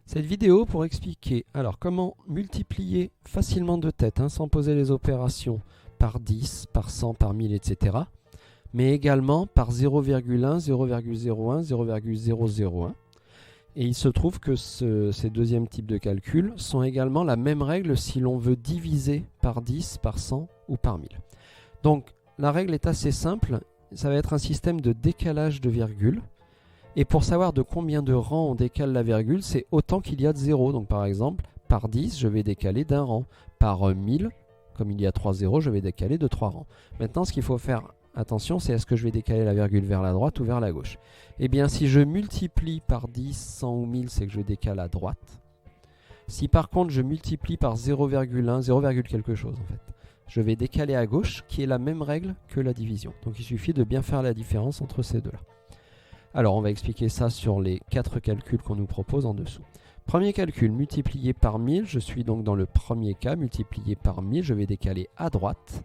Cette vidéo pour expliquer comment multiplier facilement de tête, sans poser les opérations, par 10, par 100, par 1000, etc. Mais également par 0,1, 0,01, 0,001. Et il se trouve que ces deuxièmes types de calculs sont également la même règle si l'on veut diviser par 10, par 100 ou par 1000. Donc la règle est assez simple, ça va être un système de décalage de virgule. Et pour savoir de combien de rangs on décale la virgule, c'est autant qu'il y a de zéros. Donc par exemple, par 10, je vais décaler d'un rang. Par 1000, comme il y a 3 zéros, je vais décaler de 3 rangs. Maintenant, ce qu'il faut faire attention, c'est est-ce que je vais décaler la virgule vers la droite ou vers la gauche. Eh bien, si je multiplie par 10, 100 ou 1000, c'est que je décale à droite. Si par contre, je multiplie par 0,1, 0, quelque chose en fait, je vais décaler à gauche, qui est la même règle que la division. Donc il suffit de bien faire la différence entre ces deux-là. Alors, on va expliquer ça sur les 4 calculs qu'on nous propose en dessous. Premier calcul, multiplié par 1000, je suis donc dans le premier cas, multiplié par 1000, je vais décaler à droite.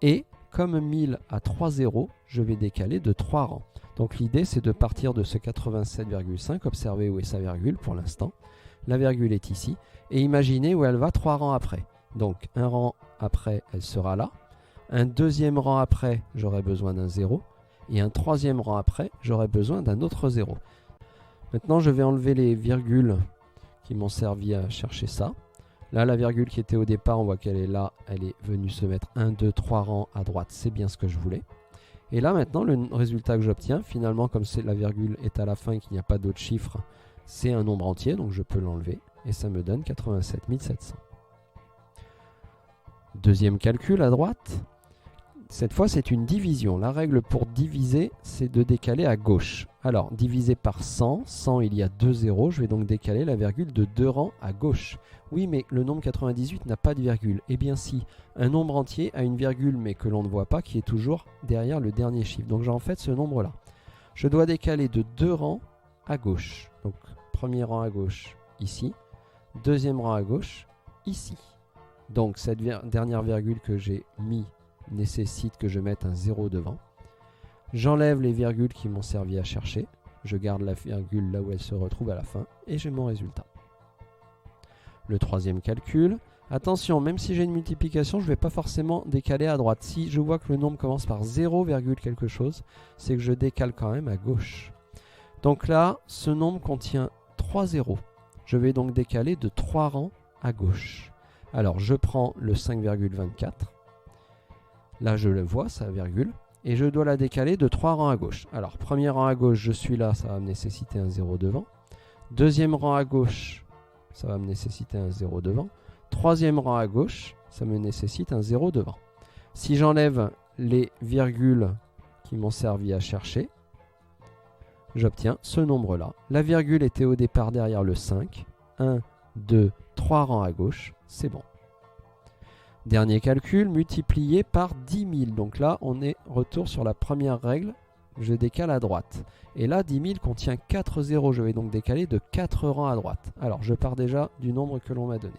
Et comme 1000 a 3 zéros, je vais décaler de 3 rangs. Donc l'idée, c'est de partir de ce 87,5, observez où est sa virgule pour l'instant. La virgule est ici. Et imaginez où elle va 3 rangs après. Donc un rang après, elle sera là. Un deuxième rang après, j'aurai besoin d'un 0. Et un troisième rang après, j'aurai besoin d'un autre 0. Maintenant, je vais enlever les virgules qui m'ont servi à chercher ça. Là, la virgule qui était au départ, on voit qu'elle est là. Elle est venue se mettre 1, 2, 3 rangs à droite. C'est bien ce que je voulais. Et là, maintenant, le résultat que j'obtiens, finalement, comme la virgule est à la fin et qu'il n'y a pas d'autres chiffres, c'est un nombre entier. Donc, je peux l'enlever. Et ça me donne 87 700. Deuxième calcul à droite. Cette fois, c'est une division. La règle pour diviser, c'est de décaler à gauche. Alors, divisé par 100, 100, il y a 2 zéros. Je vais donc décaler la virgule de 2 rangs à gauche. Oui, mais le nombre 98 n'a pas de virgule. Eh bien si, un nombre entier a une virgule, mais que l'on ne voit pas, qui est toujours derrière le dernier chiffre. Donc j'ai en fait ce nombre-là. Je dois décaler de 2 rangs à gauche. Donc, premier rang à gauche, ici. Deuxième rang à gauche, ici. Donc, cette dernière virgule que j'ai mis nécessite que je mette un 0 devant. J'enlève les virgules qui m'ont servi à chercher. Je garde la virgule là où elle se retrouve à la fin et j'ai mon résultat. Le troisième calcul. Attention, même si j'ai une multiplication, je ne vais pas forcément décaler à droite. Si je vois que le nombre commence par 0, quelque chose, c'est que je décale quand même à gauche. Donc là, ce nombre contient 3 zéros. Je vais donc décaler de 3 rangs à gauche. Alors, je prends le 5,24. Là, je le vois, sa virgule. Et je dois la décaler de 3 rangs à gauche. Alors, premier rang à gauche, je suis là, ça va me nécessiter un 0 devant. Deuxième rang à gauche, ça va me nécessiter un 0 devant. Troisième rang à gauche, ça me nécessite un 0 devant. Si j'enlève les virgules qui m'ont servi à chercher, j'obtiens ce nombre-là. La virgule était au départ derrière le 5. 1, 2, 3 rangs à gauche, c'est bon. Dernier calcul, multiplié par 10 000. Donc là, on est retour sur la première règle. Je décale à droite. Et là, 10 000 contient 4 zéros. Je vais donc décaler de 4 rangs à droite. Alors, je pars déjà du nombre que l'on m'a donné.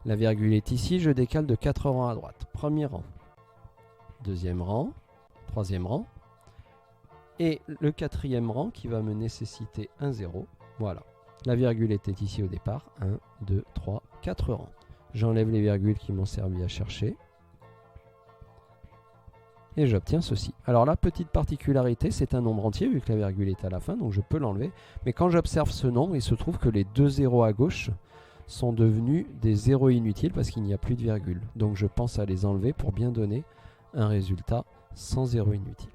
La virgule est ici. Je décale de 4 rangs à droite. Premier rang. Deuxième rang. Troisième rang. Et le quatrième rang qui va me nécessiter un 0. Voilà. La virgule était ici au départ. 1, 2, 3, 4 rangs. J'enlève les virgules qui m'ont servi à chercher. Et j'obtiens ceci. Alors la petite particularité, c'est un nombre entier, vu que la virgule est à la fin, donc je peux l'enlever. Mais quand j'observe ce nombre, il se trouve que les 2 zéros à gauche sont devenus des zéros inutiles parce qu'il n'y a plus de virgule. Donc je pense à les enlever pour bien donner un résultat sans zéro inutile.